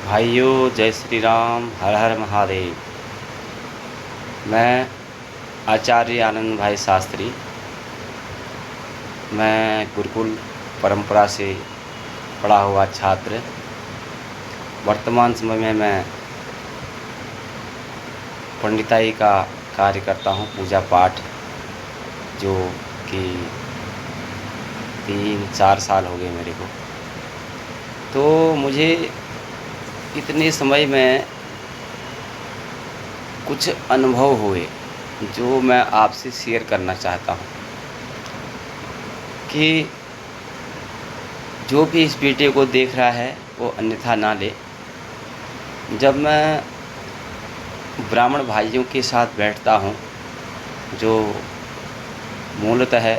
भाइयों, जय श्री राम, हर हर महादेव। मैं आचार्य आनंद भाई शास्त्री। मैं गुरुकुल परंपरा से पढ़ा हुआ छात्र। वर्तमान समय में मैं पंडिताई का कार्य करता हूँ, पूजा पाठ, जो कि 3-4 साल हो गए मेरे को। तो मुझे इतने समय में कुछ अनुभव हुए जो मैं आपसे शेयर करना चाहता हूँ कि जो भी इस वीडियो को देख रहा है वो अन्यथा ना ले। जब मैं ब्राह्मण भाइयों के साथ बैठता हूँ जो मूलतः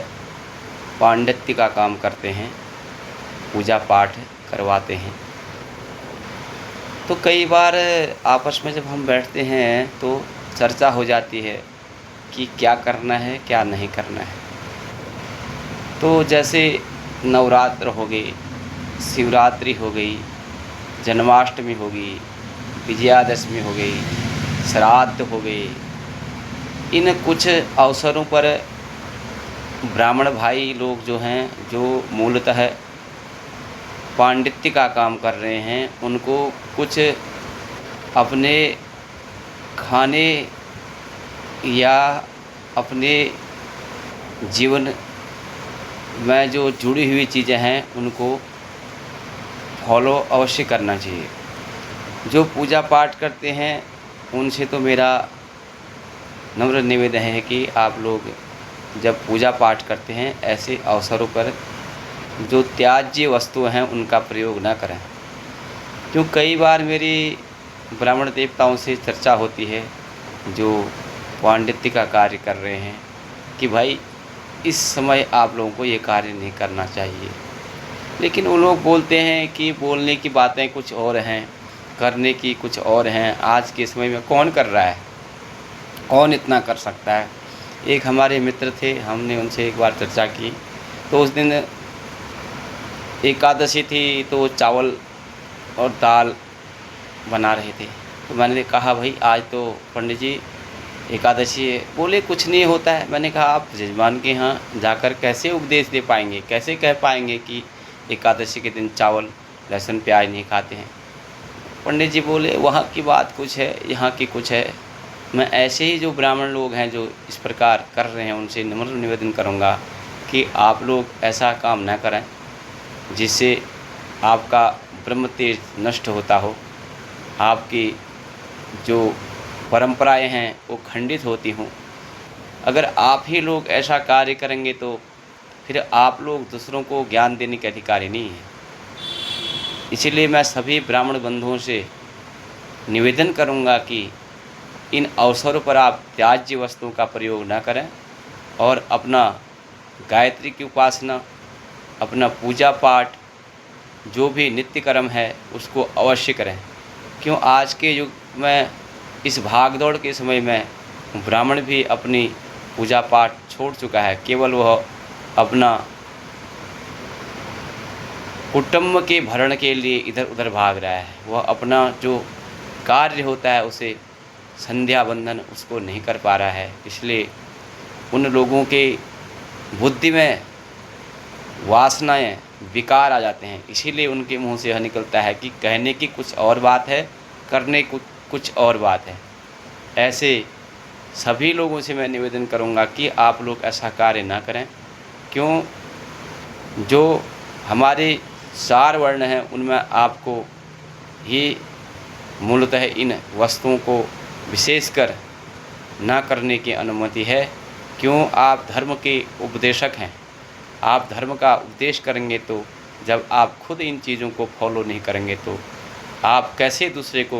पांडित्य का काम करते हैं, पूजा पाठ करवाते हैं, तो कई बार आपस में जब हम बैठते हैं तो चर्चा हो जाती है कि क्या करना है, क्या नहीं करना है। तो जैसे नवरात्र हो गई, शिवरात्रि हो गई, जन्माष्टमी हो गई, विजयादशमी हो गई, श्राद्ध हो गए, इन कुछ अवसरों पर ब्राह्मण भाई लोग जो हैं, जो मूलतः पांडित्य का काम कर रहे हैं, उनको कुछ अपने खाने या अपने जीवन में जो जुड़ी हुई चीज़ें हैं उनको फॉलो अवश्य करना चाहिए। जो पूजा पाठ करते हैं उनसे तो मेरा नम्र निवेदन है कि आप लोग जब पूजा पाठ करते हैं ऐसे अवसरों पर जो त्याज्य वस्तु हैं उनका प्रयोग ना करें। क्यों कई बार मेरी ब्राह्मण देवताओं से चर्चा होती है जो पांडित्य का कार्य कर रहे हैं कि भाई इस समय आप लोगों को ये कार्य नहीं करना चाहिए, लेकिन वो लोग बोलते हैं कि बोलने की बातें कुछ और हैं, करने की कुछ और हैं। आज के समय में कौन कर रहा है, कौन इतना कर सकता है। एक हमारे मित्र थे, हमने उनसे एक बार चर्चा की, तो उस दिन एकादशी थी तो चावल और दाल बना रहे थे। तो मैंने कहा भाई आज तो पंडित जी एकादशी है। बोले कुछ नहीं होता है। मैंने कहा आप जजमान के यहाँ जाकर कैसे उपदेश दे पाएंगे, कैसे कह पाएंगे कि एकादशी के दिन चावल लहसुन प्याज नहीं खाते हैं। पंडित जी बोले वहाँ की बात कुछ है, यहाँ की कुछ है। मैं ऐसे ही जो ब्राह्मण लोग हैं जो इस प्रकार कर रहे हैं उनसे नम्र निवेदन करूँगा कि आप लोग ऐसा काम ना करें जिससे आपका ब्रह्म तेज नष्ट होता हो, आपकी जो परंपराएं हैं वो खंडित होती हों। अगर आप ही लोग ऐसा कार्य करेंगे तो फिर आप लोग दूसरों को ज्ञान देने के अधिकारी नहीं हैं। इसीलिए मैं सभी ब्राह्मण बंधुओं से निवेदन करूंगा कि इन अवसरों पर आप त्याज्य वस्तुओं का प्रयोग न करें और अपना गायत्री की उपासना, अपना पूजा पाठ, जो भी नित्य कर्म है उसको अवश्य करें। क्यों आज के युग में, इस भागदौड़ के समय में ब्राह्मण भी अपनी पूजा पाठ छोड़ चुका है। केवल वह अपना कुटुंब के भरण के लिए इधर उधर भाग रहा है। वह अपना जो कार्य होता है उसे संध्या बंदन उसको नहीं कर पा रहा है। इसलिए उन लोगों के बुद्धि में वासनाएं, विकार आ जाते हैं। इसीलिए उनके मुंह से यह निकलता है कि कहने की कुछ और बात है, करने कुछ और बात है। ऐसे सभी लोगों से मैं निवेदन करूंगा कि आप लोग ऐसा कार्य ना करें। क्यों जो हमारे 4 वर्ण हैं उनमें आपको ही मूलतः इन वस्तुओं को विशेषकर ना करने की अनुमति है। क्यों आप धर्म के उपदेशक हैं, आप धर्म का उपदेश करेंगे तो जब आप खुद इन चीज़ों को फॉलो नहीं करेंगे तो आप कैसे दूसरे को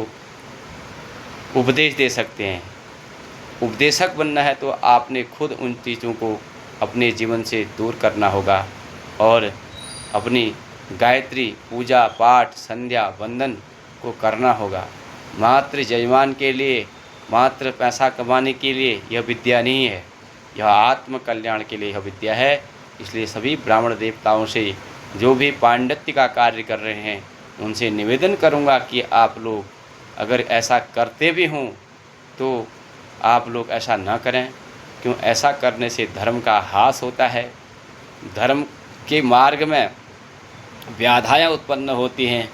उपदेश दे सकते हैं। उपदेशक बनना है तो आपने खुद उन चीज़ों को अपने जीवन से दूर करना होगा और अपनी गायत्री पूजा पाठ संध्या वंदन को करना होगा। मात्र यजमान के लिए, मात्र पैसा कमाने के लिए यह विद्या नहीं है, यह आत्म कल्याण के लिए यह विद्या है। इसलिए सभी ब्राह्मण देवताओं से जो भी पांडित्य का कार्य कर रहे हैं उनसे निवेदन करूंगा कि आप लोग अगर ऐसा करते भी हों तो आप लोग ऐसा ना करें, क्यों ऐसा करने से धर्म का ह्रास होता है। धर्म के मार्ग में व्याधाएँ उत्पन्न होती हैं,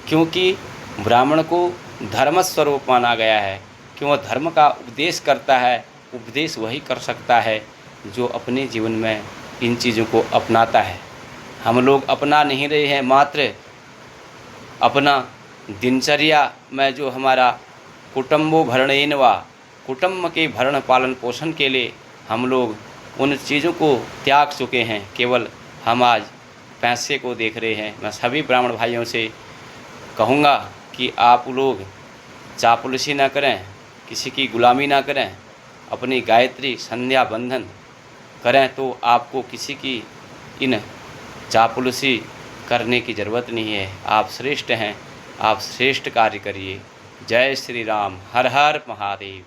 क्योंकि ब्राह्मण को धर्म स्वरूप माना गया है। क्यों धर्म का उपदेश करता है, उपदेश वही कर सकता है जो अपने जीवन में इन चीज़ों को अपनाता है। हम लोग अपना नहीं रहे हैं, मात्र अपना दिनचर्या में जो हमारा कुटुंबो भरणेन वा, कुटुंब के भरण पालन पोषण के लिए हम लोग उन चीज़ों को त्याग चुके हैं। केवल हम आज पैसे को देख रहे हैं। मैं सभी ब्राह्मण भाइयों से कहूँगा कि आप लोग चापलूसी ना करें, किसी की गुलामी ना करें, अपनी गायत्री संध्या बंधन करें तो आपको किसी की इन चापलूसी करने की ज़रूरत नहीं है। आप श्रेष्ठ हैं, आप श्रेष्ठ कार्य करिए। जय श्री राम। हर हर महादेव।